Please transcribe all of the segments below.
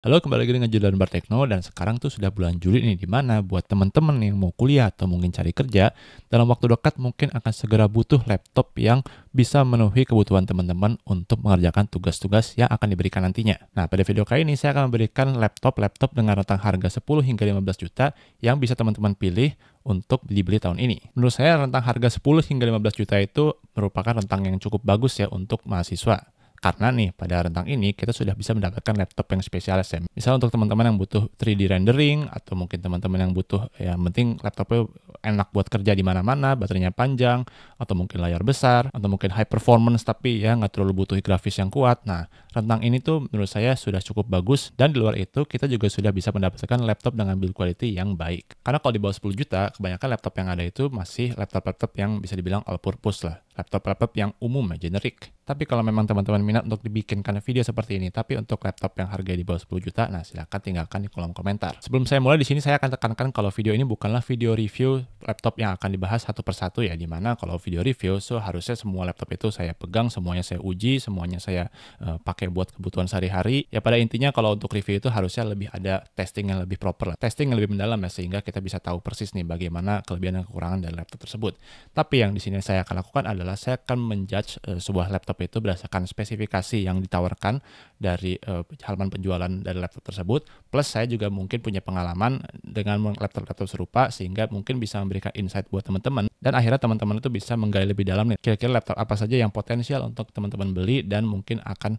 Halo, kembali lagi dengan Julian Bartekno dan sekarang tuh sudah bulan Juli nih, di mana buat teman-teman yang mau kuliah atau mungkin cari kerja, dalam waktu dekat mungkin akan segera butuh laptop yang bisa memenuhi kebutuhan teman-teman untuk mengerjakan tugas-tugas yang akan diberikan nantinya. Nah, pada video kali ini saya akan memberikan laptop dengan rentang harga 10 hingga 15 juta yang bisa teman-teman pilih untuk dibeli tahun ini. Menurut saya rentang harga 10 hingga 15 juta itu merupakan rentang yang cukup bagus ya untuk mahasiswa. Karena nih, pada rentang ini kita sudah bisa mendapatkan laptop yang spesialis ya. Misal untuk teman-teman yang butuh 3D rendering, atau mungkin teman-teman yang butuh, ya penting laptopnya enak buat kerja di mana-mana, baterainya panjang, atau mungkin layar besar, atau mungkin high performance tapi ya nggak terlalu butuh grafis yang kuat. Nah, rentang ini tuh menurut saya sudah cukup bagus, dan di luar itu kita juga sudah bisa mendapatkan laptop dengan build quality yang baik. Karena kalau di bawah 10 juta, kebanyakan laptop yang ada itu masih laptop-laptop yang bisa dibilang all purpose lah. Laptop-laptop yang umum ya, generik. Tapi kalau memang teman-teman minat untuk dibikinkan video seperti ini, tapi untuk laptop yang harganya di bawah 10 juta, nah silahkan tinggalkan di kolom komentar. Sebelum saya mulai di sini, saya akan tekankan kalau video ini bukanlah video review laptop yang akan dibahas satu persatu ya, dimana kalau video review, so harusnya semua laptop itu saya pegang, semuanya saya uji, semuanya saya pakai buat kebutuhan sehari-hari. Ya pada intinya kalau untuk review itu harusnya lebih ada testing yang lebih proper lah, testing yang lebih mendalam ya, sehingga kita bisa tahu persis nih bagaimana kelebihan dan kekurangan dari laptop tersebut. Tapi yang di sini saya akan lakukan adalah saya akan menjudge sebuah laptop itu berdasarkan spesifikasi yang ditawarkan dari halaman penjualan dari laptop tersebut, plus saya juga mungkin punya pengalaman dengan laptop-laptop serupa, sehingga mungkin bisa memberikan insight buat teman-teman, dan akhirnya teman-teman itu bisa menggali lebih dalam nih, kira-kira laptop apa saja yang potensial untuk teman-teman beli dan mungkin akan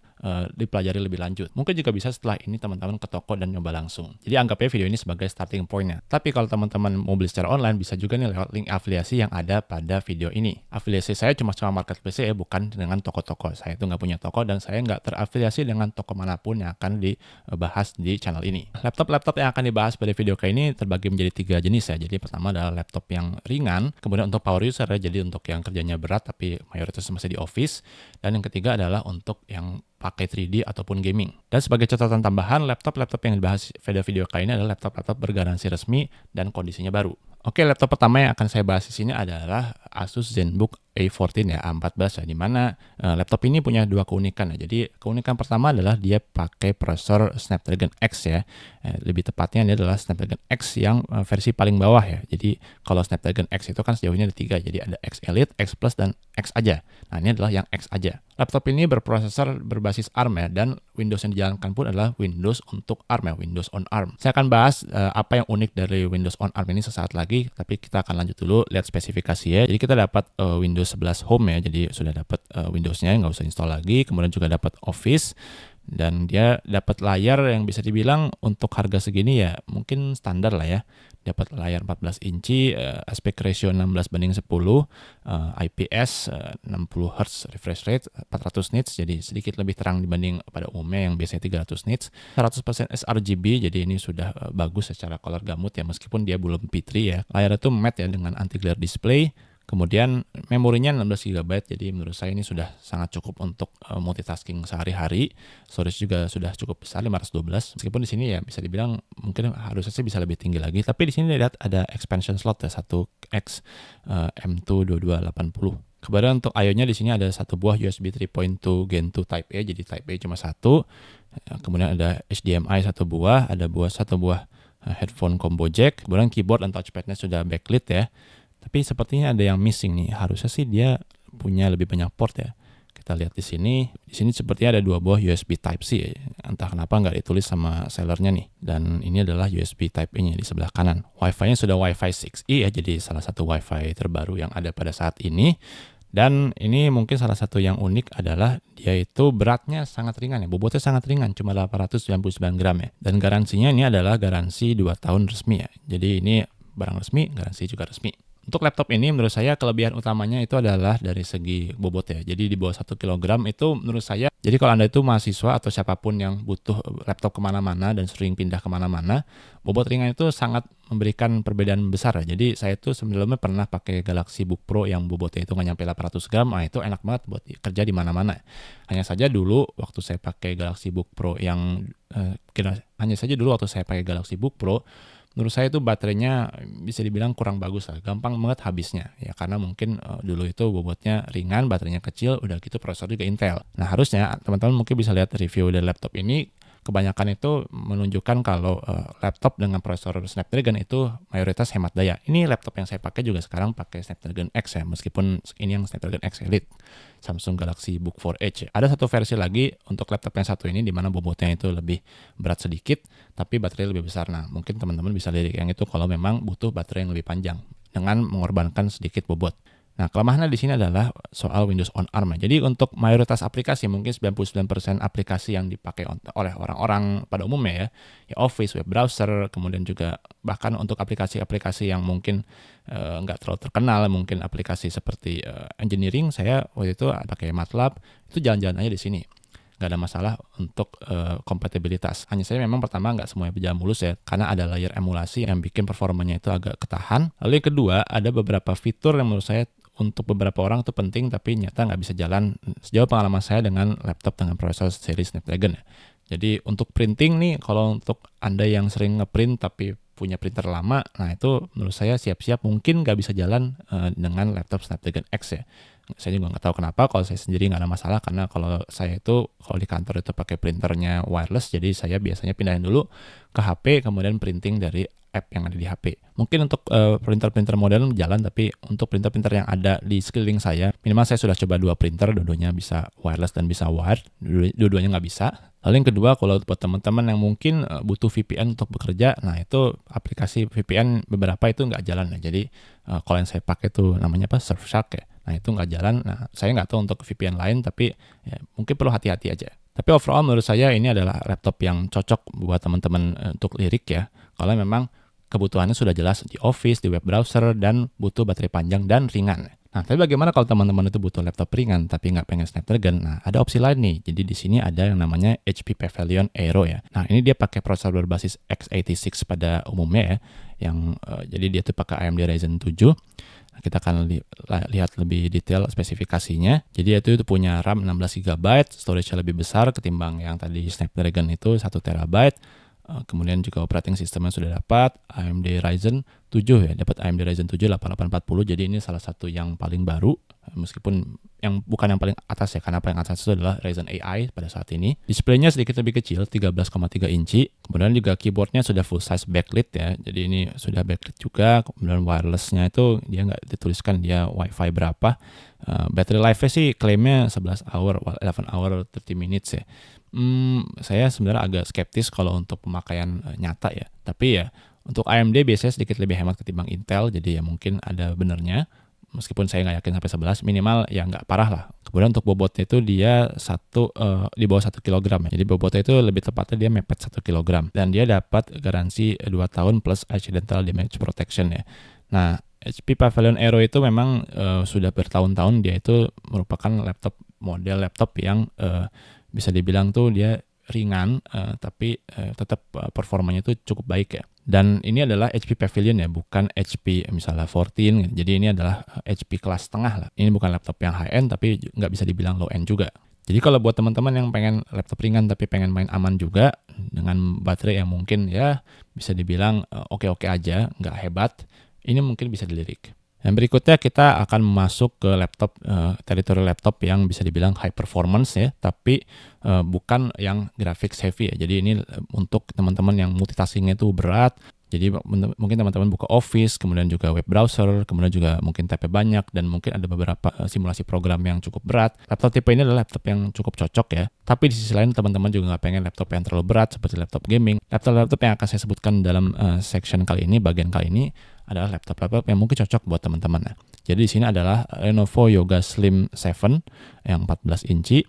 dipelajari lebih lanjut. Mungkin juga bisa setelah ini teman-teman ke toko dan nyoba langsung. Jadi anggapnya video ini sebagai starting point-nya. Tapi kalau teman-teman mau beli secara online, bisa juga nih lewat link afiliasi yang ada pada video ini. Afiliasi saya cuma marketplace ya, bukan dengan toko-toko. Saya itu nggak punya toko, dan saya nggak terafiliasi dengan toko manapun yang akan dibahas di channel ini. Laptop-laptop yang akan dibahas pada video kali ini terbagi menjadi 3 jenis ya. Jadi pertama adalah laptop yang ringan, kemudian untuk power user ya, jadi untuk yang kerjanya berat tapi mayoritas masih di office, dan yang ketiga adalah untuk yang pakai 3D ataupun gaming. Dan sebagai catatan tambahan, laptop-laptop yang dibahas pada video kali ini adalah laptop-laptop bergaransi resmi dan kondisinya baru. Oke, laptop pertama yang akan saya bahas di sini adalah Asus ZenBook A14 ya, A14 ya, di mana laptop ini punya dua keunikan ya. Jadi keunikan pertama adalah dia pakai prosesor Snapdragon X ya. Lebih tepatnya ini adalah Snapdragon X yang versi paling bawah ya. Jadi kalau Snapdragon X itu kan sejauh ini ada 3, jadi ada X Elite, X Plus, dan X aja. Nah, ini adalah yang X aja. Laptop ini berprosesor berbasis ARM ya, dan Windows yang dijalankan pun adalah Windows untuk ARM ya, Windows on ARM. Saya akan bahas apa yang unik dari Windows on ARM ini sesaat lagi, tapi kita akan lanjut dulu lihat spesifikasi ya. Jadi kita dapat Windows 11 Home ya, jadi sudah dapat Windows-nya, nggak usah install lagi. Kemudian juga dapat Office, dan dia dapat layar yang bisa dibilang untuk harga segini ya mungkin standar lah ya. Dapat layar 14 inci, aspek ratio 16:10, IPS, 60 Hz refresh rate, 400 nits, jadi sedikit lebih terang dibanding pada umumnya yang biasanya 300 nits, 100% sRGB, jadi ini sudah bagus secara color gamut ya, meskipun dia belum P3 ya. Layar itu matte ya dengan anti glare display. Kemudian memorinya 16 GB, jadi menurut saya ini sudah sangat cukup untuk multitasking sehari-hari. Storage juga sudah cukup besar, 512. Meskipun di sini ya bisa dibilang mungkin harusnya sih bisa lebih tinggi lagi. Tapi di sini lihat ada expansion slot ya, 1X M2 2280. Kemudian untuk I/O-nya di sini ada satu buah USB 3.2 Gen 2 Type A, jadi Type A cuma satu. Kemudian ada HDMI satu buah, ada satu buah headphone combo jack. Kemudian keyboard dan touchpad-nya sudah backlit ya. Tapi sepertinya ada yang missing nih. Harusnya sih dia punya lebih banyak port ya. Kita lihat di sini. Di sini sepertinya ada 2 buah USB Type C ya. Entah kenapa nggak ditulis sama sellernya nih. Dan ini adalah USB Type A-nya di sebelah kanan. Wi-Fi-nya sudah Wi-Fi 6E ya. Jadi salah satu Wi-Fi terbaru yang ada pada saat ini. Dan ini mungkin salah satu yang unik adalah dia itu beratnya sangat ringan ya. Bobotnya sangat ringan, cuma 899 gram ya. Dan garansinya ini adalah garansi 2 tahun resmi ya. Jadi ini barang resmi, garansi juga resmi. Untuk laptop ini menurut saya kelebihan utamanya itu adalah dari segi bobot ya. Jadi di bawah 1 kg itu menurut saya, jadi kalau Anda itu mahasiswa atau siapapun yang butuh laptop kemana-mana dan sering pindah kemana-mana, bobot ringan itu sangat memberikan perbedaan besar ya. Jadi saya tuh sebelumnya pernah pakai Galaxy Book Pro yang bobotnya itu nggak nyampe 800 gram, nah itu enak banget buat kerja di mana-mana. Hanya saja dulu waktu saya pakai Galaxy Book Pro menurut saya itu baterainya bisa dibilang kurang bagus lah, gampang banget habisnya ya, karena mungkin dulu itu bobotnya ringan, baterainya kecil, udah gitu prosesor juga Intel. Nah harusnya teman-teman mungkin bisa lihat review dari laptop ini, kebanyakan itu menunjukkan kalau laptop dengan prosesor Snapdragon itu mayoritas hemat daya. Ini laptop yang saya pakai juga sekarang pakai Snapdragon X ya, meskipun ini yang Snapdragon X Elite, Samsung Galaxy Book 4 Edge. Ada satu versi lagi untuk laptop yang satu ini di mana bobotnya itu lebih berat sedikit, tapi baterai lebih besar. Nah, mungkin teman-teman bisa lirik yang itu kalau memang butuh baterai yang lebih panjang dengan mengorbankan sedikit bobot. Nah, kelemahannya di sini adalah soal Windows on ARM. Jadi untuk mayoritas aplikasi, mungkin 99% aplikasi yang dipakai oleh orang-orang pada umumnya ya Office, web browser, kemudian juga bahkan untuk aplikasi-aplikasi yang mungkin nggak terlalu terkenal, mungkin aplikasi seperti engineering, saya waktu itu pakai MATLAB, itu jalan-jalan aja di sini. Nggak ada masalah untuk kompatibilitas. Hanya saja memang pertama nggak semuanya berjalan mulus ya, karena ada layer emulasi yang bikin performanya itu agak ketahan. Lalu yang kedua, ada beberapa fitur yang menurut saya untuk beberapa orang itu penting, tapi nyata nggak bisa jalan sejauh pengalaman saya dengan laptop dengan prosesor seri Snapdragon ya. Jadi untuk printing nih, kalau untuk Anda yang sering ngeprint tapi punya printer lama, nah itu menurut saya siap-siap mungkin nggak bisa jalan dengan laptop Snapdragon X ya. Saya juga nggak tahu kenapa, kalau saya sendiri nggak ada masalah, karena kalau saya itu kalau di kantor itu pakai printernya wireless, jadi saya biasanya pindahin dulu ke HP, kemudian printing dari app yang ada di HP. Mungkin untuk printer-printer modern jalan, tapi untuk printer-printer yang ada di sekeliling saya, minimal saya sudah coba 2 printer, dua-duanya bisa wireless dan bisa wired, dua-duanya nggak bisa. Lalu yang kedua, kalau buat teman-teman yang mungkin butuh VPN untuk bekerja, nah itu aplikasi VPN beberapa itu nggak jalan ya. Jadi kalau yang saya pakai itu namanya apa, Surfshark ya. Nah itu nggak jalan. Nah saya nggak tahu untuk VPN lain, tapi ya, mungkin perlu hati-hati aja. Tapi overall menurut saya ini adalah laptop yang cocok buat teman-teman untuk lirik ya. Kalau memang kebutuhannya sudah jelas di Office, di web browser, dan butuh baterai panjang dan ringan. Nah, tapi bagaimana kalau teman-teman itu butuh laptop ringan tapi nggak pengen Snapdragon? Nah, ada opsi lain nih. Jadi di sini ada yang namanya HP Pavilion Aero ya. Nah, ini dia pakai prosesor berbasis x86 pada umumnya ya. Jadi dia tuh pakai AMD Ryzen 7. Nah, kita akan lihat lebih detail spesifikasinya. Jadi itu punya RAM 16 GB, storage-nya lebih besar ketimbang yang tadi Snapdragon itu 1 TB. Kemudian juga operating sistemnya sudah dapat AMD Ryzen 7 ya, dapat AMD Ryzen 7 8840. Jadi ini salah satu yang paling baru, meskipun yang bukan yang paling atas ya, karena paling atas itu adalah Ryzen AI pada saat ini. Displaynya sedikit lebih kecil, 13,3 inci. Kemudian juga keyboardnya sudah full size backlit ya, jadi ini sudah backlit juga. Kemudian wirelessnya itu dia nggak dituliskan dia Wi-Fi berapa. Battery life-nya sih klaimnya 11 hour 30 minutes ya. Saya sebenarnya agak skeptis kalau untuk pemakaian nyata ya. Tapi ya untuk AMD biasanya sedikit lebih hemat ketimbang Intel, jadi ya mungkin ada benernya. Meskipun saya nggak yakin sampai 11, minimal ya nggak parah lah. Kemudian untuk bobotnya itu dia di bawah 1 kg ya. Jadi bobotnya itu lebih tepatnya dia mepet 1 kg. Dan dia dapat garansi 2 tahun plus accidental damage protection ya. Nah, HP Pavilion Aero itu memang sudah bertahun-tahun dia itu merupakan model laptop yang bisa dibilang tuh dia ringan, tapi tetap performanya itu cukup baik ya. Dan ini adalah HP Pavilion ya, bukan HP misalnya 14. Jadi ini adalah HP kelas tengah lah. Ini bukan laptop yang high end, tapi nggak bisa dibilang low end juga. Jadi kalau buat teman-teman yang pengen laptop ringan tapi pengen main aman juga, dengan baterai yang mungkin ya bisa dibilang oke-oke aja, nggak hebat, ini mungkin bisa dilirik. Yang berikutnya kita akan masuk ke laptop, teritori laptop yang bisa dibilang high performance ya, tapi bukan yang graphics heavy ya. Jadi ini untuk teman-teman yang multitaskingnya itu berat. Jadi mungkin teman-teman buka Office, kemudian juga web browser, kemudian juga mungkin type banyak, dan mungkin ada beberapa simulasi program yang cukup berat. Laptop tipe ini adalah laptop yang cukup cocok ya. Tapi di sisi lain teman-teman juga nggak pengen laptop yang terlalu berat seperti laptop gaming. Laptop yang akan saya sebutkan dalam section kali ini, bagian kali ini, adalah laptop yang mungkin cocok buat teman-teman. Jadi di sini adalah Lenovo Yoga Slim 7 yang 14 inci.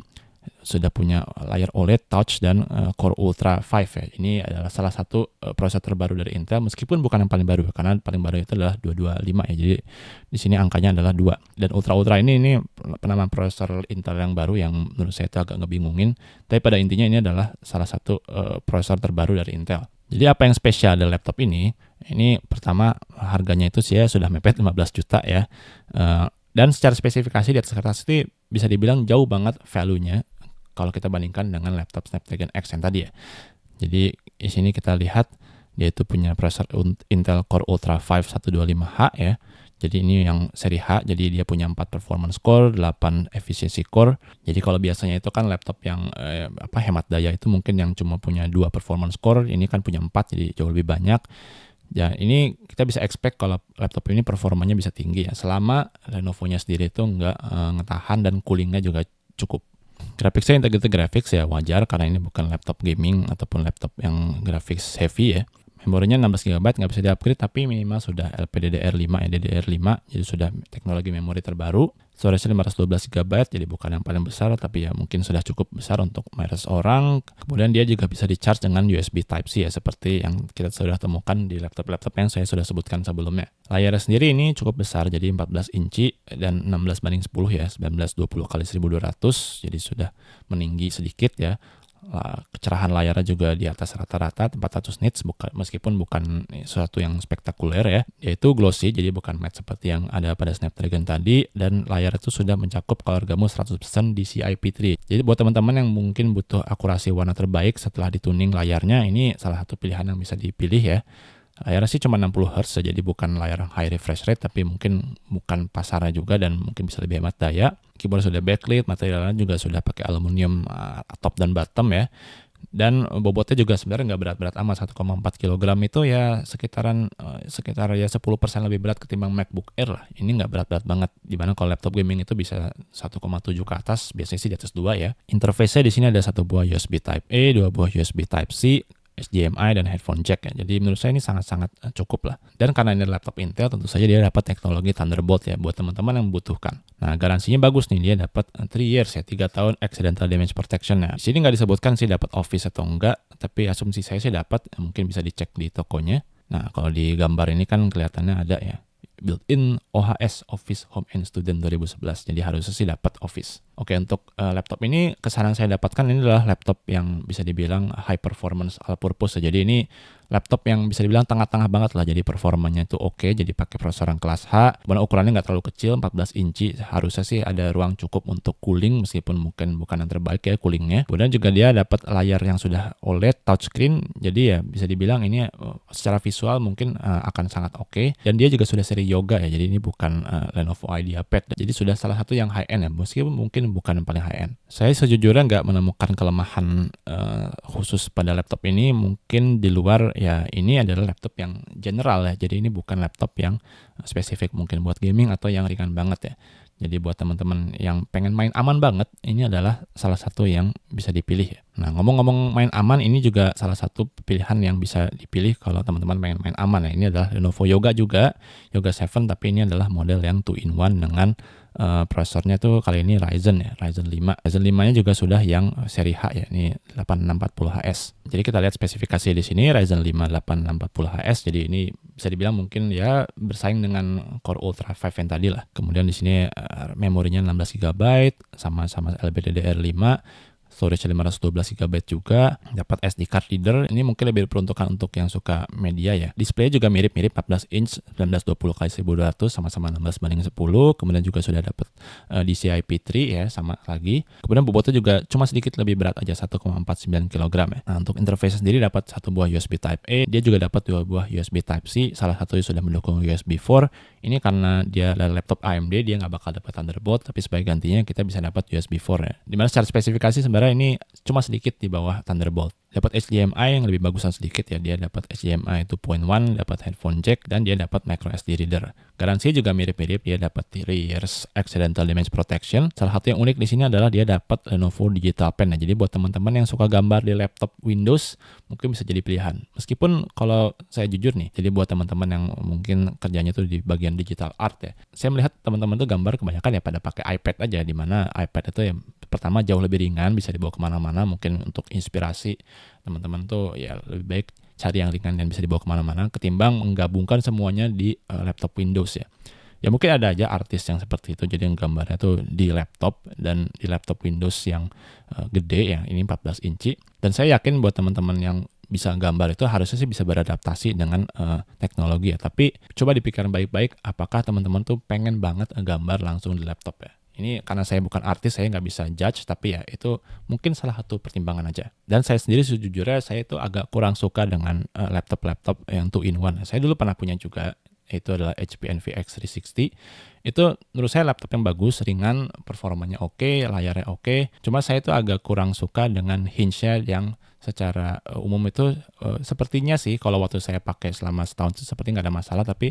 Sudah punya layar OLED Touch dan Core Ultra 5 ya. Ini adalah salah satu prosesor terbaru dari Intel, meskipun bukan yang paling baru karena paling baru itu adalah 225 ya. Jadi di sini angkanya adalah 2. Dan Ultra ini penamaan prosesor Intel yang baru yang menurut saya itu agak ngebingungin. Tapi pada intinya ini adalah salah satu prosesor terbaru dari Intel. Jadi apa yang spesial dari laptop ini? Ini pertama harganya itu saya sudah mepet 15 juta ya. Dan secara spesifikasi di atas kertas itu bisa dibilang jauh banget value-nya kalau kita bandingkan dengan laptop Snapdragon X yang tadi ya. Jadi di sini kita lihat dia itu punya prosesor Intel Core Ultra 5 125H ya. Jadi ini yang seri H, jadi dia punya 4 performance core, 8 efficiency core. Jadi kalau biasanya itu kan laptop yang hemat daya itu mungkin yang cuma punya 2 performance core, ini kan punya 4, jadi jauh lebih banyak. Ya ini kita bisa expect kalau laptop ini performanya bisa tinggi ya, selama Lenovo-nya sendiri itu nggak ngetahan dan coolingnya juga cukup. Grafiknya Integrated Graphics ya wajar karena ini bukan laptop gaming ataupun laptop yang graphics heavy ya. Memorinya 16 GB, nggak bisa di-upgrade, tapi minimal sudah LPDDR5 ya, DDR5, jadi sudah teknologi memori terbaru. Storage 512 GB, jadi bukan yang paling besar, tapi ya mungkin sudah cukup besar untuk mayoritas orang. Kemudian dia juga bisa di-charge dengan USB Type-C ya, seperti yang kita sudah temukan di laptop-laptop yang saya sudah sebutkan sebelumnya. Layarnya sendiri ini cukup besar, jadi 14 inci dan 16:10 ya, 1920 x 1200, jadi sudah meninggi sedikit ya. Kecerahan layarnya juga di atas rata-rata 400 nits, meskipun bukan sesuatu yang spektakuler ya, yaitu glossy, jadi bukan matte seperti yang ada pada Snapdragon tadi, dan layar itu sudah mencakup color gamut 100% DCI-P3. Jadi buat teman-teman yang mungkin butuh akurasi warna terbaik setelah dituning layarnya, ini salah satu pilihan yang bisa dipilih ya. Layarnya sih cuma 60 Hz, jadi bukan layar high refresh rate, tapi mungkin bukan pasarnya juga dan mungkin bisa lebih hemat daya. Keyboard sudah backlit, materialnya juga sudah pakai aluminium top dan bottom ya. Dan bobotnya juga sebenarnya nggak berat-berat amat, 1,4 kg itu ya sekitar ya 10% lebih berat ketimbang MacBook Air lah. Ini nggak berat-berat banget, dimana kalau laptop gaming itu bisa 1,7 ke atas, biasanya sih di atas 2 ya. Interface-nya di sini ada 1 buah USB Type-A, 2 buah USB Type-C, HDMI dan headphone jack ya. Jadi menurut saya ini sangat-sangat cukup lah. Dan karena ini laptop Intel, tentu saja dia dapat teknologi Thunderbolt ya buat teman-teman yang membutuhkan. Nah, garansinya bagus nih, dia dapat 3 years ya, 3 tahun accidental damage protection ya. Di sini nggak disebutkan sih dapat Office atau enggak, tapi asumsi saya sih dapat, mungkin bisa dicek di tokonya. Nah, kalau di gambar ini kan kelihatannya ada ya, built-in OHS, Office Home and Student 2011. Jadi harusnya sih dapat Office. Oke, untuk laptop ini kesan yang saya dapatkan ini adalah laptop yang bisa dibilang high performance all purpose. Jadi ini laptop yang bisa dibilang tengah-tengah banget lah. Jadi performanya itu oke, jadi pakai prosesor yang kelas H. Kemudian ukurannya nggak terlalu kecil, 14 inci. Harusnya sih ada ruang cukup untuk cooling, meskipun mungkin bukan yang terbaik ya coolingnya. Kemudian juga dia dapat layar yang sudah OLED touchscreen. Jadi ya bisa dibilang ini secara visual mungkin akan sangat oke. Dan dia juga sudah seri Yoga ya. Jadi ini bukan Lenovo IdeaPad. Jadi sudah salah satu yang high end ya, meskipun mungkin bukan yang paling high end. Saya sejujurnya nggak menemukan kelemahan khusus pada laptop ini. Mungkin di luar ya ini adalah laptop yang general ya. Jadi ini bukan laptop yang spesifik mungkin buat gaming atau yang ringan banget ya. Jadi buat teman-teman yang pengen main aman banget, ini adalah salah satu yang bisa dipilih ya. Nah, ngomong-ngomong main aman, ini juga salah satu pilihan yang bisa dipilih kalau teman-teman pengen main aman ya. Ini adalah Lenovo Yoga juga, Yoga 7, tapi ini adalah model yang 2-in-1 dengan prosesornya tuh kali ini Ryzen ya, Ryzen 5. Ryzen 5-nya juga sudah yang seri H ya, ini 8640HS. Jadi kita lihat spesifikasi di sini Ryzen 5 8640HS. Jadi ini bisa dibilang mungkin ya bersaing dengan Core Ultra 5 yang tadi lah. Kemudian di sini memorinya 16 GB sama-sama LPDDR5. Storage 512 GB juga, dapat SD card reader. Ini mungkin lebih diperuntukkan untuk yang suka media ya. Display juga mirip-mirip, 14 inch 1920 x 1200, sama-sama 16:10. Kemudian juga sudah dapat DCI-P3 ya, sama lagi. Kemudian bobotnya juga cuma sedikit lebih berat aja, 1,49 kg ya. Nah, untuk interface sendiri dapat 1 buah USB Type-A, dia juga dapat 2 buah USB Type-C, salah satunya sudah mendukung USB 4. Ini karena dia adalah laptop AMD, dia nggak bakal dapat Thunderbolt, tapi sebagai gantinya kita bisa dapat USB 4 ya. Dimana secara spesifikasi sebenarnya ini cuma sedikit di bawah Thunderbolt. Dapat HDMI yang lebih bagusan sedikit ya, dia dapat HDMI 2.1, dapat headphone jack, dan dia dapat micro SD reader. Garansi juga mirip-mirip, dia dapat 3 years accidental damage protection. Salah satu yang unik di sini adalah dia dapat Lenovo Digital Pen. Nah, jadi buat teman-teman yang suka gambar di laptop Windows, mungkin bisa jadi pilihan. Meskipun kalau saya jujur nih, jadi buat teman-teman yang mungkin kerjanya tuh di bagian digital art ya, saya melihat teman-teman tuh gambar kebanyakan ya pada pakai iPad aja, di mana iPad itu ya pertama jauh lebih ringan, bisa dibawa kemana-mana. Mungkin untuk inspirasi teman-teman tuh ya lebih baik cari yang ringan dan bisa dibawa kemana-mana ketimbang menggabungkan semuanya di laptop Windows ya. Ya mungkin ada aja artis yang seperti itu, jadi yang gambarnya tuh di laptop dan di laptop Windows yang gede ya, ini 14 inci. Dan saya yakin buat teman-teman yang bisa gambar itu harusnya sih bisa beradaptasi dengan teknologi ya. Tapi coba dipikirkan baik-baik, apakah teman-teman tuh pengen banget gambar langsung di laptop ya. Ini karena saya bukan artis, saya nggak bisa judge, tapi ya itu mungkin salah satu pertimbangan aja. Dan saya sendiri sejujurnya saya itu agak kurang suka dengan laptop-laptop yang 2-in-1. Saya dulu pernah punya juga yaitu adalah HP NVX 360. Itu menurut saya laptop yang bagus, ringan, performanya oke, layarnya oke. Cuma saya itu agak kurang suka dengan hinge-nya yang secara umum itu sepertinya sih kalau waktu saya pakai selama setahun itu seperti nggak ada masalah, tapi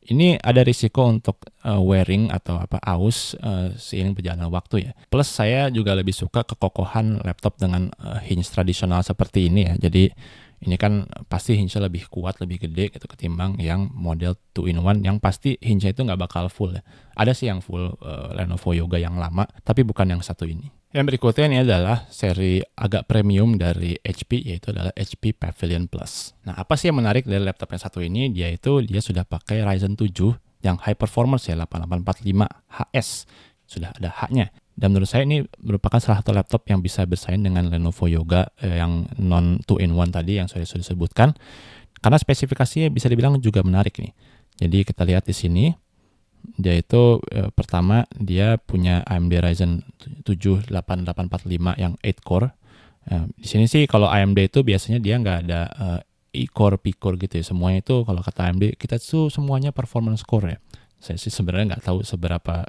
ini ada risiko untuk wearing atau aus seiring berjalannya waktu ya. Plus saya juga lebih suka kekokohan laptop dengan hinge tradisional seperti ini ya. Jadi ini kan pasti hinge-nya lebih kuat, lebih gede gitu ketimbang yang model 2-in-1 yang pasti hinge-nya itu nggak bakal full ya. Ada sih yang full Lenovo Yoga yang lama, tapi bukan yang satu ini. Yang berikutnya ini adalah seri agak premium dari HP, yaitu adalah HP Pavilion Plus. Nah, apa sih yang menarik dari laptop yang satu ini? Dia sudah pakai Ryzen 7 yang high performance ya, 8845HS. Sudah ada H-nya. Dan menurut saya ini merupakan salah satu laptop yang bisa bersaing dengan Lenovo Yoga yang non 2-in-1 tadi yang saya sudah sebutkan. Karena spesifikasinya bisa dibilang juga menarik nih. Jadi kita lihat di sini. Dia itu pertama dia punya AMD Ryzen 7 8845 yang 8 core. Di sini sih kalau AMD itu biasanya dia nggak ada e-core, P-core gitu ya. Semuanya itu kalau kata AMD kita tuh semuanya performance core ya. Saya sih sebenarnya nggak tahu seberapa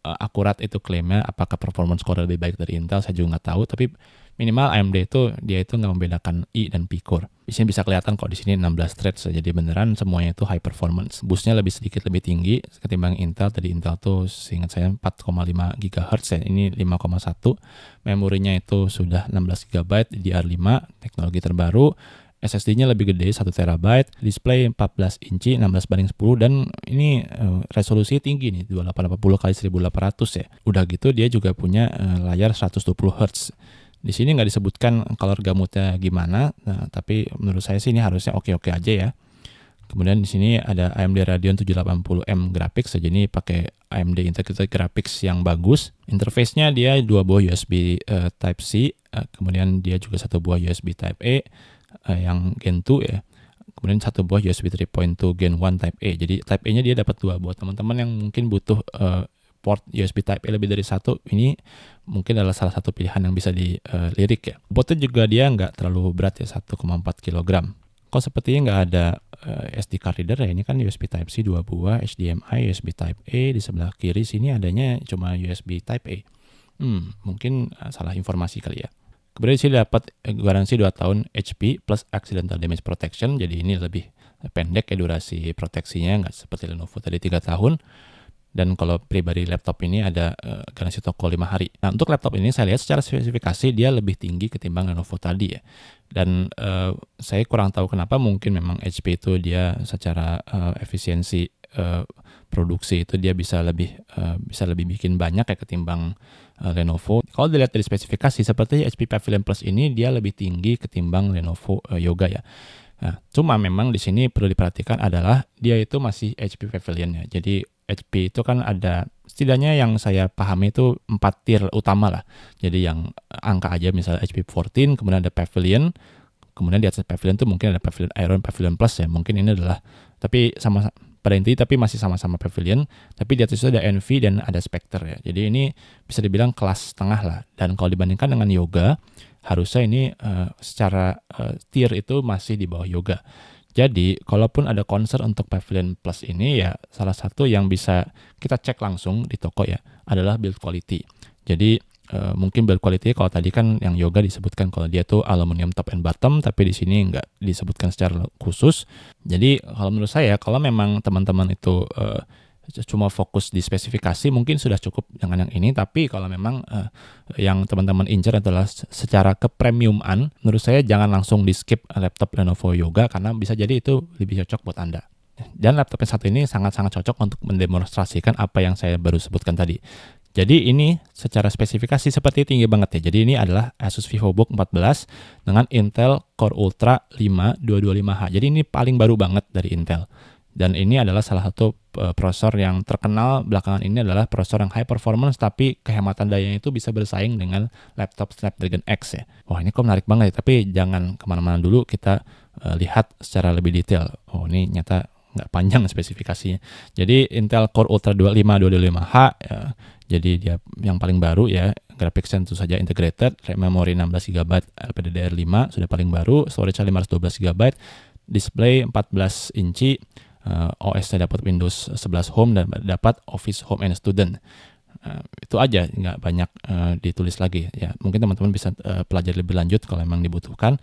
akurat itu klaimnya, apakah performance core lebih baik dari Intel, saya juga nggak tahu, tapi minimal AMD dia itu nggak membedakan i dan P-core. Di sini bisa kelihatan kok di sini 16 threads, jadi beneran semuanya itu high performance. Boostnya sedikit lebih tinggi ketimbang Intel. Tadi Intel tuh seingat saya 4,5 GHz ya, ini 5,1. Memorinya itu sudah 16 GB DDR5, teknologi terbaru. SSD-nya lebih gede 1 TB, display 14 inci 16:10 dan ini resolusi tinggi nih 2880 x 1800 ya. Udah gitu dia juga punya layar 120 Hz. Di sini nggak disebutkan color gamutnya gimana, nah, tapi menurut saya sih ini harusnya oke-oke aja ya. Kemudian di sini ada AMD Radeon 780M graphics, jadi ini pakai AMD Integrated Graphics yang bagus. Interface-nya dia 2 buah USB Type-C, kemudian dia juga 1 buah USB Type-A yang Gen 2 ya. Kemudian 1 buah USB 3.2 Gen 1 Type-A. Jadi Type-A-nya dia dapat 2 buat teman-teman yang mungkin butuh port USB Type-A lebih dari 1, ini mungkin adalah salah satu pilihan yang bisa dilirik ya. Botnya juga dia nggak terlalu berat ya, 1,4 kg. Kok sepertinya nggak ada SD card reader ya, ini kan USB Type-C 2 buah, HDMI, USB Type-A, di sebelah kiri sini adanya cuma USB Type-A. Mungkin salah informasi kali ya. Kemudian di sini dapat garansi 2 tahun HP plus accidental damage protection, jadi ini lebih pendek ya durasi proteksinya, nggak seperti Lenovo tadi 3 tahun. Dan kalau pribadi laptop ini ada garansi toko 5 hari. Nah, untuk laptop ini saya lihat secara spesifikasi dia lebih tinggi ketimbang Lenovo tadi ya. Dan saya kurang tahu kenapa, mungkin memang HP itu dia secara efisiensi produksi itu dia bisa lebih bikin banyak ya ketimbang Lenovo. Kalau dilihat dari spesifikasi seperti HP Pavilion Plus ini dia lebih tinggi ketimbang Lenovo Yoga ya. Nah, cuma memang di sini perlu diperhatikan adalah dia itu masih HP Pavilion ya. Jadi HP itu kan ada setidaknya yang saya pahami itu 4 tier utama lah. Jadi yang angka aja misalnya HP 14, kemudian ada Pavilion, kemudian di atas Pavilion itu mungkin ada Pavilion Iron, Pavilion Plus ya. Mungkin ini adalah tapi sama pada intinya tapi masih sama-sama Pavilion, tapi di atas itu ada Envy dan ada Spectre ya. Jadi ini bisa dibilang kelas tengah lah. Dan kalau dibandingkan dengan Yoga, harusnya ini secara tier itu masih di bawah Yoga. Jadi, kalaupun ada concern untuk Pavilion Plus ini ya salah satu yang bisa kita cek langsung di toko ya adalah build quality. Jadi mungkin build quality kalau tadi kan yang Yoga disebutkan kalau dia tuh aluminium top and bottom, tapi di sini nggak disebutkan secara khusus. Jadi kalau menurut saya kalau memang teman-teman itu cuma fokus di spesifikasi mungkin sudah cukup dengan yang ini, tapi kalau memang yang teman-teman incar adalah secara kepremiuman, menurut saya jangan langsung di skip laptop Lenovo Yoga karena bisa jadi itu lebih cocok buat Anda. Dan laptop yang satu ini sangat-sangat cocok untuk mendemonstrasikan apa yang saya baru sebutkan tadi. Jadi ini secara spesifikasi seperti tinggi banget ya. Jadi ini adalah Asus VivoBook 14 dengan Intel Core Ultra 5 225H. Jadi ini paling baru banget dari Intel. Dan ini adalah salah satu prosesor yang terkenal belakangan ini adalah prosesor yang high performance tapi kehematan dayanya itu bisa bersaing dengan laptop Snapdragon X ya. Wah ini kok menarik banget ya, tapi jangan kemana-mana dulu, kita lihat secara lebih detail. Oh ini nyata nggak panjang spesifikasinya. Jadi Intel Core Ultra 5 225H ya, jadi dia yang paling baru ya, graphics tentu saja integrated, memori 16 GB LPDDR5 sudah paling baru, storage 512 GB, display 14 inci, OS-nya dapat Windows 11 Home dan dapat Office Home and Student. Itu aja, nggak banyak ditulis lagi ya. Mungkin teman-teman bisa pelajari lebih lanjut kalau memang dibutuhkan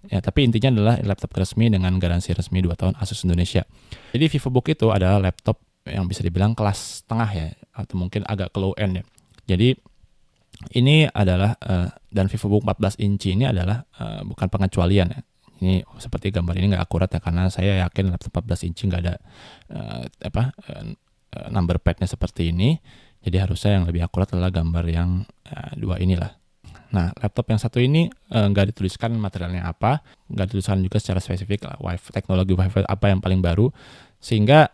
ya, tapi intinya adalah laptop resmi dengan garansi resmi 2 tahun Asus Indonesia. Jadi VivoBook itu adalah laptop yang bisa dibilang kelas tengah ya, atau mungkin agak ke low end ya. Jadi ini adalah dan VivoBook 14 inci ini adalah bukan pengecualian ya. Ini seperti gambar ini nggak akurat ya, karena saya yakin laptop 14 inci nggak ada number padnya seperti ini. Jadi harusnya yang lebih akurat adalah gambar yang dua inilah. Nah, laptop yang satu ini nggak dituliskan materialnya apa, nggak dituliskan juga secara spesifik teknologi Wi-Fi apa yang paling baru, sehingga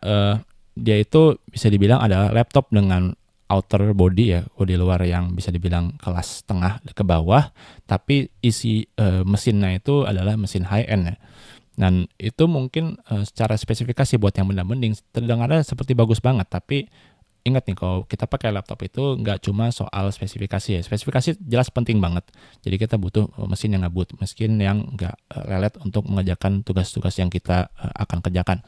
dia itu bisa dibilang adalah laptop dengan outer body ya, body luar yang bisa dibilang kelas tengah ke bawah, tapi isi mesinnya itu adalah mesin high end ya. Dan itu mungkin secara spesifikasi buat yang mending terdengarnya seperti bagus banget, tapi ingat nih, kalau kita pakai laptop itu nggak cuma soal spesifikasi ya. Spesifikasi jelas penting banget. Jadi kita butuh mesin yang ngebut, mesin yang nggak lelet untuk mengerjakan tugas-tugas yang kita akan kerjakan.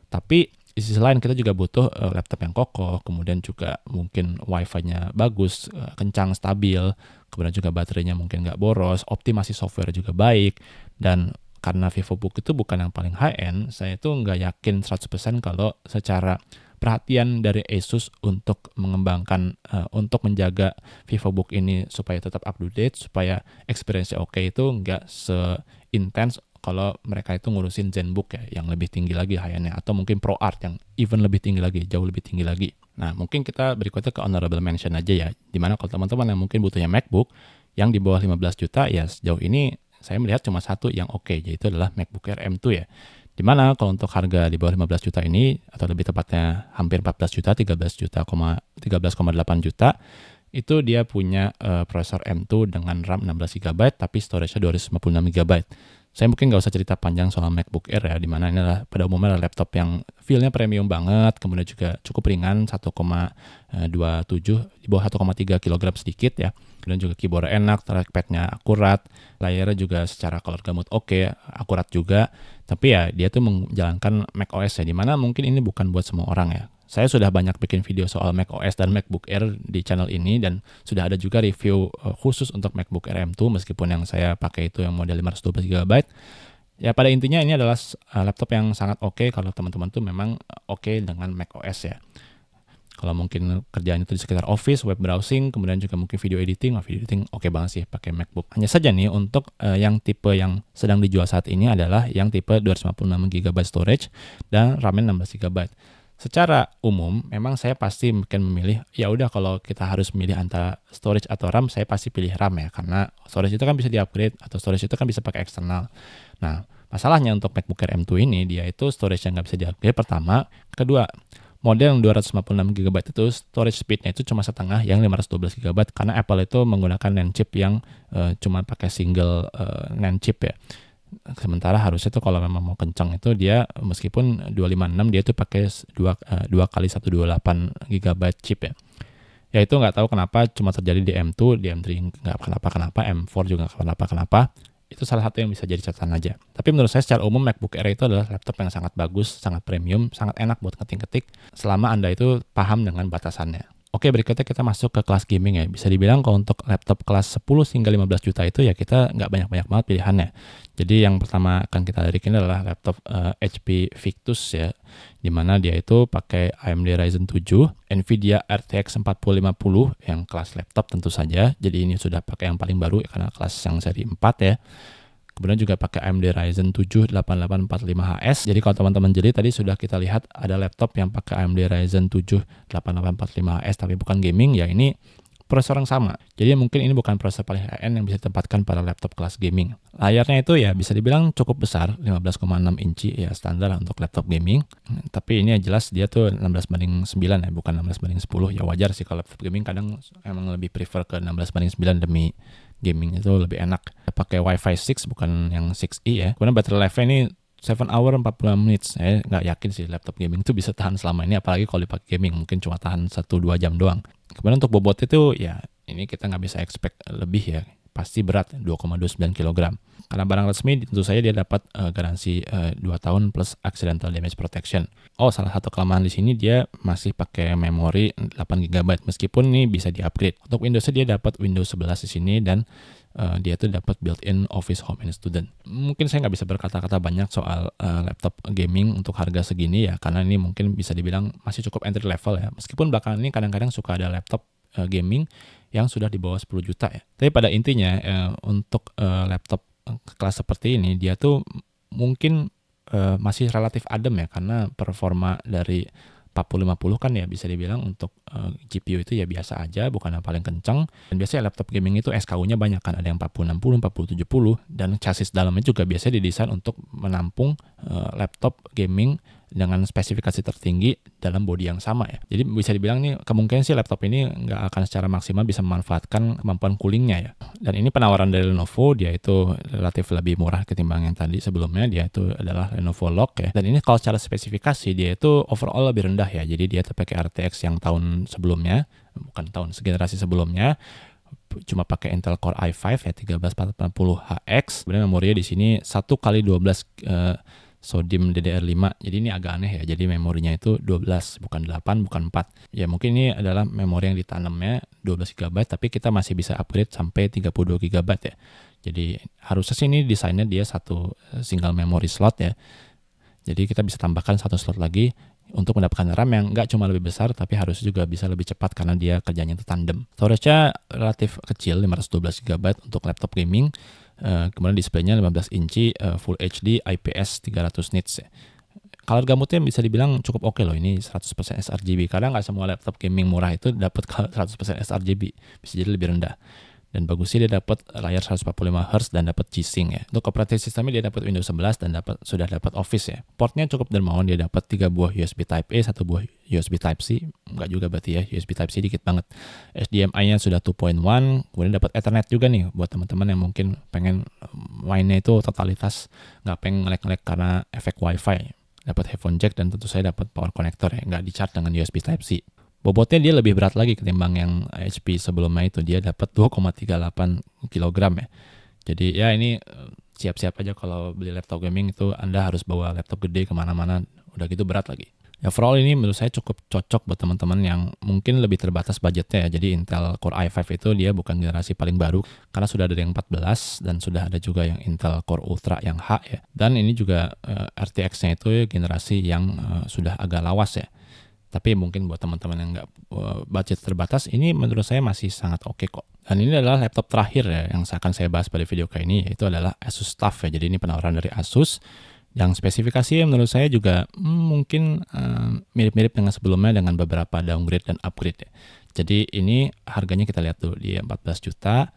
Tapi di sisi lain kita juga butuh laptop yang kokoh, kemudian juga mungkin Wi-Fi-nya bagus, kencang, stabil, kemudian juga baterainya mungkin nggak boros, optimasi software juga baik. Dan karena VivoBook itu bukan yang paling high-end, saya itu nggak yakin 100% kalau secara perhatian dari Asus untuk mengembangkan, untuk menjaga VivoBook ini supaya tetap up to date, supaya experience-nya oke, itu nggak se-intense kalau mereka itu ngurusin ZenBook ya, yang lebih tinggi lagi high-end-nya, atau mungkin ProArt yang even lebih tinggi lagi, jauh lebih tinggi lagi. Nah, mungkin kita berikutnya ke honorable mention aja ya, dimana kalau teman-teman yang mungkin butuhnya MacBook yang di bawah 15 juta, ya sejauh ini saya melihat cuma satu yang oke, yaitu adalah MacBook Air M2 ya. Dimana kalau untuk harga di bawah 15 juta ini, atau lebih tepatnya hampir 14 juta, 13,8 juta, itu dia punya prosesor M2 dengan RAM 16 GB, tapi storage-nya 256 GB. Saya mungkin nggak usah cerita panjang soal MacBook Air ya, dimana ini adalah pada umumnya adalah laptop yang feel-nya premium banget, kemudian juga cukup ringan, 1,27, di bawah 1,3 kg sedikit ya. Kemudian juga keyboard enak, trackpad-nya akurat, layarnya juga secara color gamut oke, akurat juga. Tapi ya dia tuh menjalankan macOS ya, dimana mungkin ini bukan buat semua orang ya. Saya sudah banyak bikin video soal macOS dan MacBook Air di channel ini, dan sudah ada juga review khusus untuk MacBook Air M2, meskipun yang saya pakai itu yang model 512 GB. Ya pada intinya ini adalah laptop yang sangat oke kalau teman-teman tuh memang oke dengan macOS ya. Kalau mungkin kerjaan itu di sekitar office, web browsing, kemudian juga mungkin video editing oke banget sih pakai MacBook. Hanya saja nih untuk yang tipe yang sedang dijual saat ini adalah yang tipe 256 GB storage dan RAM-nya 16 GB. Secara umum, memang saya pasti mungkin memilih, ya udah kalau kita harus memilih antara storage atau RAM, saya pasti pilih RAM ya, karena storage itu kan bisa di-upgrade, atau storage itu kan bisa pakai eksternal. Nah, masalahnya untuk MacBook Air M2 ini, dia itu storage yang nggak bisa di-upgrade, pertama. Kedua, model yang 256 GB itu storage speed-nya itu cuma setengah yang 512 GB, karena Apple itu menggunakan NAND chip yang cuma pakai single NAND chip ya. Sementara harusnya tuh kalau memang mau kencang itu dia meskipun 256 dia tuh pakai 2 kali 128 GB chip ya. Ya itu nggak tahu kenapa cuma terjadi di M2, di M3 nggak kenapa-kenapa, M4 juga nggak kenapa-kenapa. Itu salah satu yang bisa jadi catatan aja. Tapi menurut saya secara umum MacBook Air itu adalah laptop yang sangat bagus, sangat premium, sangat enak buat ngetik-ngetik selama Anda itu paham dengan batasannya. Oke, berikutnya kita masuk ke kelas gaming ya. Bisa dibilang kalau untuk laptop kelas 10 hingga 15 juta itu ya kita nggak banyak-banyak banget pilihannya. Jadi yang pertama akan kita lirikin adalah laptop HP Victus ya, dimana dia itu pakai AMD Ryzen 7, Nvidia RTX 4050 yang kelas laptop tentu saja. Jadi ini sudah pakai yang paling baru karena kelas yang seri 4 ya. Kemudian juga pakai AMD Ryzen 7 8845HS. Jadi kalau teman-teman jeli tadi sudah kita lihat ada laptop yang pakai AMD Ryzen 7 8845HS tapi bukan gaming, ya ini prosesor yang sama. Jadi mungkin ini bukan prosesor paling high-end yang bisa ditempatkan pada laptop kelas gaming. Layarnya itu ya bisa dibilang cukup besar, 15,6 inci ya standar untuk laptop gaming. Tapi ini jelas dia tuh 16:9 ya, bukan 16:10. Ya wajar sih kalau laptop gaming kadang emang lebih prefer ke 16:9 demi gaming itu lebih enak. Pakai Wi-Fi 6 bukan yang 6E ya. Kemudian battery life-nya ini 7 hour 40 menit. Saya nggak yakin sih laptop gaming itu bisa tahan selama ini, apalagi kalau dipakai gaming mungkin cuma tahan 1-2 jam doang. Kemudian untuk bobot itu ya ini kita nggak bisa expect lebih ya. pasti berat 2,29 kg. Karena barang resmi tentu saja dia dapat garansi 2 tahun plus accidental damage protection. Oh, salah satu kelemahan di sini dia masih pakai memori 8 GB meskipun ini bisa di-upgrade. Untuk Windows dia dapat Windows 11 di sini dan dia tuh dapat built-in Office Home and Student. Mungkin saya nggak bisa berkata-kata banyak soal laptop gaming untuk harga segini ya, karena ini mungkin bisa dibilang masih cukup entry level ya. Meskipun belakangan ini kadang-kadang suka ada laptop gaming yang sudah di bawah 10 juta ya. Tapi pada intinya untuk laptop kelas seperti ini dia tuh mungkin masih relatif adem ya, karena performa dari 4050 kan ya bisa dibilang untuk GPU itu ya biasa aja, bukan yang paling kencang. Dan biasanya laptop gaming itu SKU-nya banyak kan, ada yang 4060, 4070, dan chassis dalamnya juga biasanya didesain untuk menampung laptop gaming dengan spesifikasi tertinggi dalam bodi yang sama ya. Jadi bisa dibilang nih kemungkinan sih laptop ini nggak akan secara maksimal bisa memanfaatkan kemampuan coolingnya ya. Dan ini penawaran dari Lenovo, dia itu relatif lebih murah ketimbang yang tadi sebelumnya, dia itu adalah Lenovo Lock ya. Dan ini kalau secara spesifikasi dia itu overall lebih rendah ya. Jadi dia pakai RTX yang tahun sebelumnya, bukan tahun segenerasi sebelumnya, cuma pakai Intel Core i5 ya 13480HX. Kemudian memorinya di sini 1x12 SODIMM DDR5. Jadi ini agak aneh ya. Jadi memorinya itu 12, bukan 8, bukan 4. Ya mungkin ini adalah memori yang ditanamnya 12 GB, tapi kita masih bisa upgrade sampai 32 GB ya. Jadi harusnya sih ini desainnya dia satu single memory slot ya. Jadi kita bisa tambahkan satu slot lagi untuk mendapatkan RAM yang nggak cuma lebih besar, tapi harusnya juga bisa lebih cepat karena dia kerjanya itu tandem. Storage-nya relatif kecil, 512 GB untuk laptop gaming. Kemudian displaynya 15 inci Full HD IPS 300 nits ya. Color gamutnya bisa dibilang cukup oke loh, ini 100% sRGB. Karena nggak semua laptop gaming murah itu dapat 100% sRGB, bisa jadi lebih rendah. Dan bagusnya dia dapat layar 145Hz dan dapat G-Sync ya. Untuk operating sistemnya dia dapat Windows 11 dan sudah dapat Office ya. Portnya cukup dermawan, dia dapat 3 buah USB Type A, 1 buah USB Type C. Enggak juga berarti ya, USB Type C dikit banget. HDMI-nya sudah 2.1, kemudian dapat Ethernet juga nih buat teman-teman yang mungkin pengen mainnya itu totalitas, nggak pengen ngelek-ngelek karena efek Wi-Fi. Dapat headphone jack dan tentu saja dapat power connector ya, nggak di-charge dengan USB Type C. Bobotnya dia lebih berat lagi ketimbang yang HP sebelumnya itu, dia dapat 2,38 kg ya. Jadi ya ini siap-siap aja kalau beli laptop gaming itu Anda harus bawa laptop gede kemana-mana, udah gitu berat lagi. Ya overall ini menurut saya cukup cocok buat teman-teman yang mungkin lebih terbatas budgetnya ya. Jadi Intel Core i5 itu dia bukan generasi paling baru, karena sudah ada yang 14 dan sudah ada juga yang Intel Core Ultra yang H ya. Dan ini juga RTX-nya itu generasi yang sudah agak lawas ya. Tapi mungkin buat teman-teman yang nggak budget terbatas, ini menurut saya masih sangat oke kok. Dan ini adalah laptop terakhir ya yang akan saya bahas pada video kali ini, yaitu adalah Asus TUF ya. Jadi ini penawaran dari Asus yang spesifikasi menurut saya juga mungkin mirip-mirip dengan sebelumnya dengan beberapa downgrade dan upgrade ya. Jadi ini harganya kita lihat dulu di 14 juta.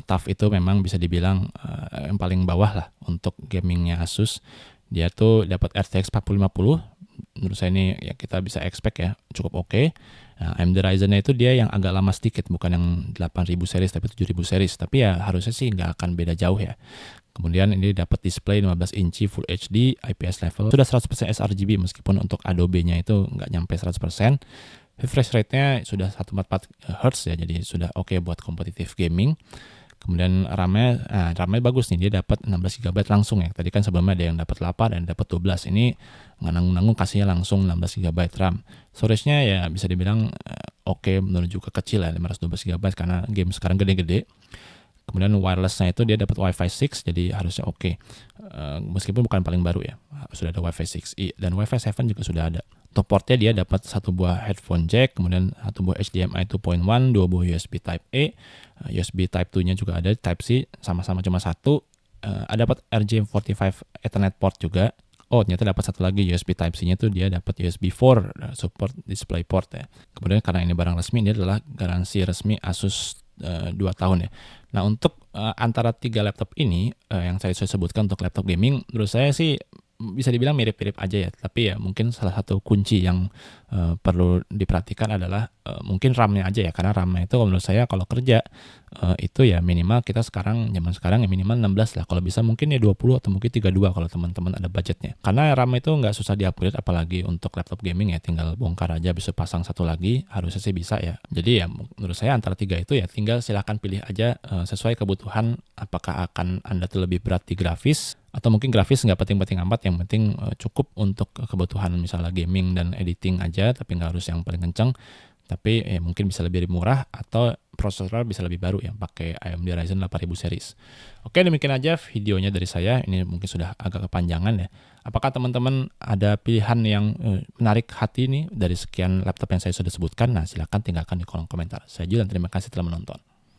TUF itu memang bisa dibilang yang paling bawah lah untuk gamingnya Asus. Dia tuh dapat RTX 4050. Menurut saya ini ya kita bisa expect ya cukup oke. Nah, AMD Ryzen-nya itu dia yang agak lama sedikit, bukan yang 8000 series tapi 7000 series. Tapi ya harusnya sih nggak akan beda jauh ya. Kemudian ini dapat display 15 inci Full HD IPS level. Sudah 100% sRGB meskipun untuk Adobe-nya itu nggak nyampe 100%. Refresh rate-nya sudah 144 Hz ya, jadi sudah oke buat kompetitif gaming. Kemudian RAM-nya bagus nih, dia dapat 16 GB langsung ya. Tadi kan sebelumnya ada yang dapat 8 dan dapat 12. Ini nggak nanggung-nanggung kasihnya langsung 16 GB RAM. Storage-nya ya bisa dibilang oke, menuju ke kecil ya, 512 GB karena game sekarang gede-gede. Kemudian wireless-nya itu dia dapat Wi-Fi 6, jadi harusnya oke. Meskipun bukan paling baru ya, sudah ada Wi-Fi 6E dan Wi-Fi 7 juga sudah ada. Untuk portnya dia dapat 1 buah headphone jack, kemudian 1 buah HDMI 2.1, 2 buah USB Type A, USB Type 2-nya juga ada, Type C sama-sama cuma 1. Ada dapat RJ45 Ethernet port juga. Oh, ternyata dapat satu lagi USB Type C-nya tuh dia dapat USB 4 support display port ya. Kemudian karena ini barang resmi, ini adalah garansi resmi Asus 2 tahun ya. Nah, untuk antara 3 laptop ini yang saya sebutkan untuk laptop gaming, menurut saya sih bisa dibilang mirip-mirip aja ya, tapi ya mungkin salah satu kunci yang perlu diperhatikan adalah mungkin RAM-nya aja ya, karena RAM-nya itu menurut saya kalau kerja itu ya minimal kita sekarang, zaman sekarang ya minimal 16 lah, kalau bisa mungkin ya 20 atau mungkin 32 kalau teman-teman ada budgetnya. Karena RAM itu nggak susah di-upgrade, apalagi untuk laptop gaming ya, tinggal bongkar aja bisa pasang satu lagi, harusnya sih bisa ya. Jadi ya menurut saya antara 3 itu ya tinggal silahkan pilih aja sesuai kebutuhan, apakah akan Anda tuh lebih berat di grafis, atau mungkin grafis nggak penting-penting amat, yang penting cukup untuk kebutuhan misalnya gaming dan editing aja, tapi nggak harus yang paling kenceng. Tapi mungkin bisa lebih murah, atau prosesor bisa lebih baru yang pakai AMD Ryzen 8000 series. Oke, demikian aja videonya dari saya. Ini mungkin sudah agak kepanjangan ya. Apakah teman-teman ada pilihan yang menarik hati nih dari sekian laptop yang saya sudah sebutkan? Nah, silakan tinggalkan di kolom komentar. Saya Julian, terima kasih telah menonton.